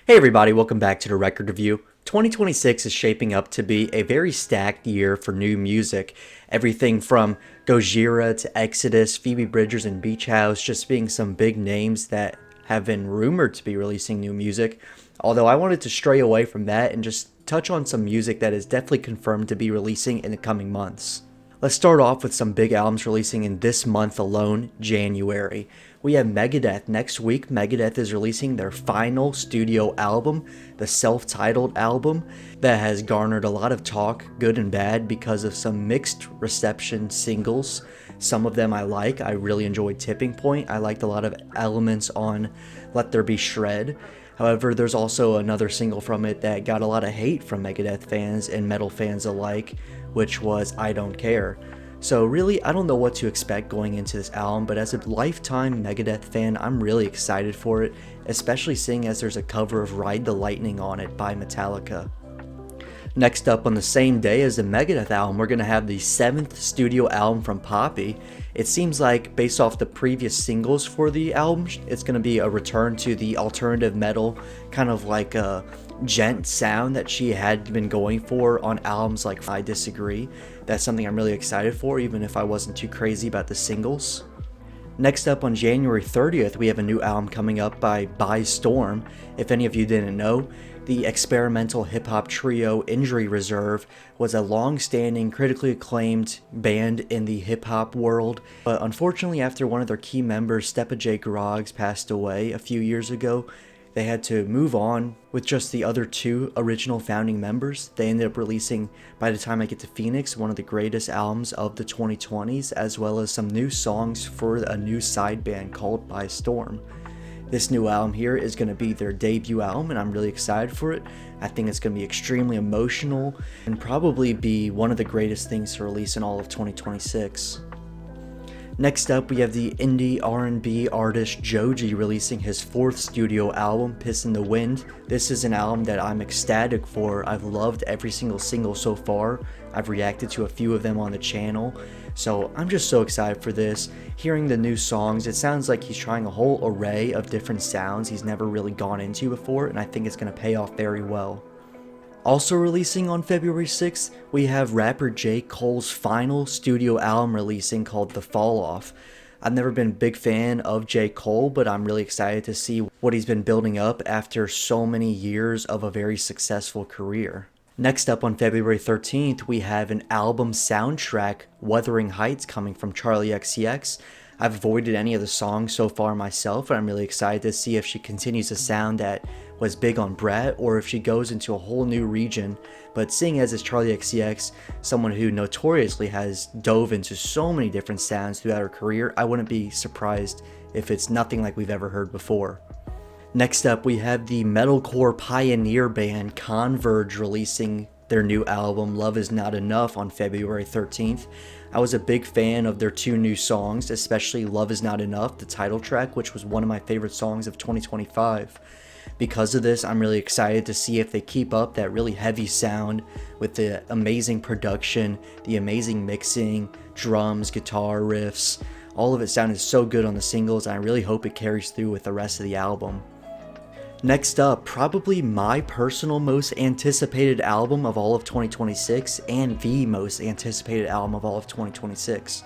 Hey everybody, welcome back to the Record Review. 2026 is shaping up to be a very stacked year for new music. Everything from Gojira to Exodus, Phoebe Bridgers, and Beach House just being some big names that have been rumored to be releasing new music. Although I wanted to stray away from that and just touch on some music that is definitely confirmed to be releasing in the coming months. Let's start off with some big albums releasing in this month alone, January. We have Megadeth. Next week, Megadeth is releasing their final studio album, the self-titled album, that has garnered a lot of talk, good and bad, because of some mixed reception singles. Some of them I like. I really enjoyed Tipping Point. I liked a lot of elements on Let There Be Shred. However, there's also another single from it that got a lot of hate from Megadeth fans and metal fans alike, which was I Don't Care. So really, I don't know what to expect going into this album, but as a lifetime Megadeth fan, I'm really excited for it, especially seeing as there's a cover of Ride the Lightning on it by Metallica. Next up, on the same day as the Megadeth album, we're going to have the 7th studio album from Poppy. It seems like, based off the previous singles for the album, it's going to be a return to the alternative metal, kind of like a gent sound that she had been going for on albums like I Disagree. That's something I'm really excited for, even if I wasn't too crazy about the singles. Next up, on January 30th, we have a new album coming up by Storm. If any of you didn't know, the experimental hip-hop trio Injury Reserve was a long-standing, critically acclaimed band in the hip-hop world, but unfortunately after one of their key members, Steppa J. Groggs, passed away a few years ago, they had to move on with just the other two original founding members. They ended up releasing, by the time I get to Phoenix, one of the greatest albums of the 2020s, as well as some new songs for a new side band called By Storm. This new album here is going to be their debut album, and I'm really excited for it. I think it's going to be extremely emotional and probably be one of the greatest things to release in all of 2026. Next up, we have the indie R&B artist Joji releasing his 4th studio album, Piss in the Wind. This is an album that I'm ecstatic for. I've loved every single single so far. I've reacted to a few of them on the channel. So I'm just so excited for this. Hearing the new songs, it sounds like he's trying a whole array of different sounds he's never really gone into before, and I think it's going to pay off very well. Also releasing on February 6th, we have rapper J. Cole's final studio album releasing called The Fall-Off. I've never been a big fan of J. Cole, but I'm really excited to see what he's been building up after so many years of a very successful career. Next up on February 13th, we have an album soundtrack, Wuthering Heights, coming from Charli XCX. I've avoided any of the songs so far myself, and I'm really excited to see if she continues a sound that was big on Brat, or if she goes into a whole new region. But seeing as it's Charli XCX, someone who notoriously has dove into so many different sounds throughout her career, I wouldn't be surprised if it's nothing like we've ever heard before. Next up, we have the metalcore pioneer band Converge releasing their new album, Love Is Not Enough, on February 13th. I was a big fan of their 2 new songs, especially Love Is Not Enough, the title track, which was one of my favorite songs of 2025. Because of this, I'm really excited to see if they keep up that really heavy sound with the amazing production, the amazing mixing, drums, guitar riffs. All of it sounded so good on the singles, and I really hope it carries through with the rest of the album. Next up, probably my personal most anticipated album of all of 2026 and the most anticipated album of all of 2026.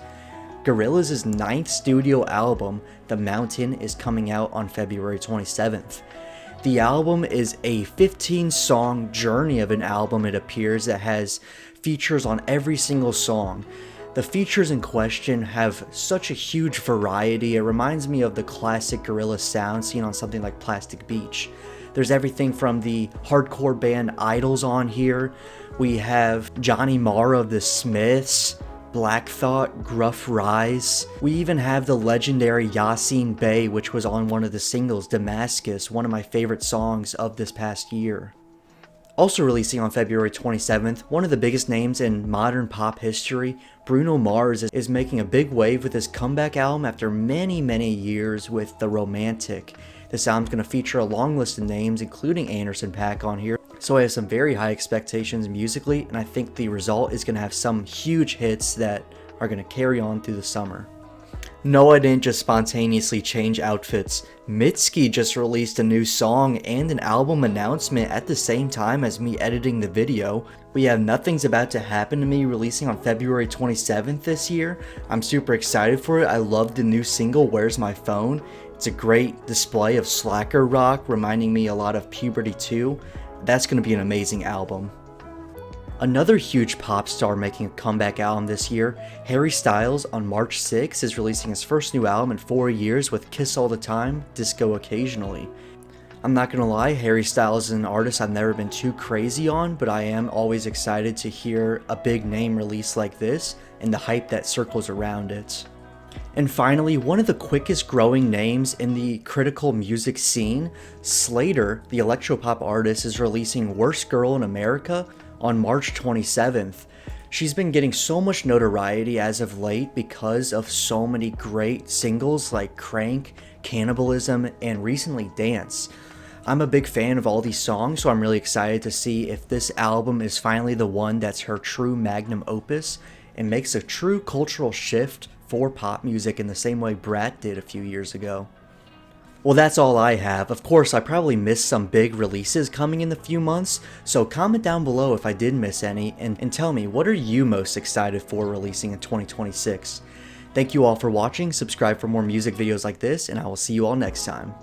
Gorillaz' 9th studio album, The Mountain, is coming out on February 27th. The album is a 15-song journey of an album, it appears, that has features on every single song. The features in question have such a huge variety. It reminds me of the classic Gorillaz sound seen on something like Plastic Beach. There's everything from the hardcore band Idols on here. We have Johnny Marr of the Smiths, Black Thought, Gruff Rise. We even have the legendary Yasin Bey, which was on one of the singles, Damascus, one of my favorite songs of this past year. Also releasing on February 27th, one of the biggest names in modern pop history, Bruno Mars, is making a big wave with his comeback album after many years with The Romantic. This album's going to feature a long list of names, including Anderson .Paak on here, so I have some very high expectations musically, and I think the result is going to have some huge hits that are going to carry on through the summer. No, I didn't just spontaneously change outfits. Mitski just released a new song and an album announcement at the same time as me editing the video. We have Nothing's About to Happen to Me releasing on February 27th this year. I'm super excited for it. I love the new single, Where's My Phone? It's a great display of slacker rock, reminding me a lot of Puberty 2. That's going to be an amazing album. Another huge pop star making a comeback album this year, Harry Styles, on March 6th is releasing his first new album in 4 years with Kiss All the Time, Disco Occasionally. I'm not gonna lie, Harry Styles is an artist I've never been too crazy on, but I am always excited to hear a big name release like this and the hype that circles around it. And finally, one of the quickest growing names in the critical music scene, Slayyyter, the electropop artist, is releasing Worst Girl in America on March 27th. She's been getting so much notoriety as of late because of so many great singles like Crank, Cannibalism, and recently Dance. I'm a big fan of all these songs, so I'm really excited to see if this album is finally the one that's her true magnum opus and makes a true cultural shift for pop music in the same way Brat did a few years ago. Well, that's all I have. Of course, I probably missed some big releases coming in the few months, so comment down below if I did miss any, and tell me, what are you most excited for releasing in 2026? Thank you all for watching, subscribe for more music videos like this, and I will see you all next time.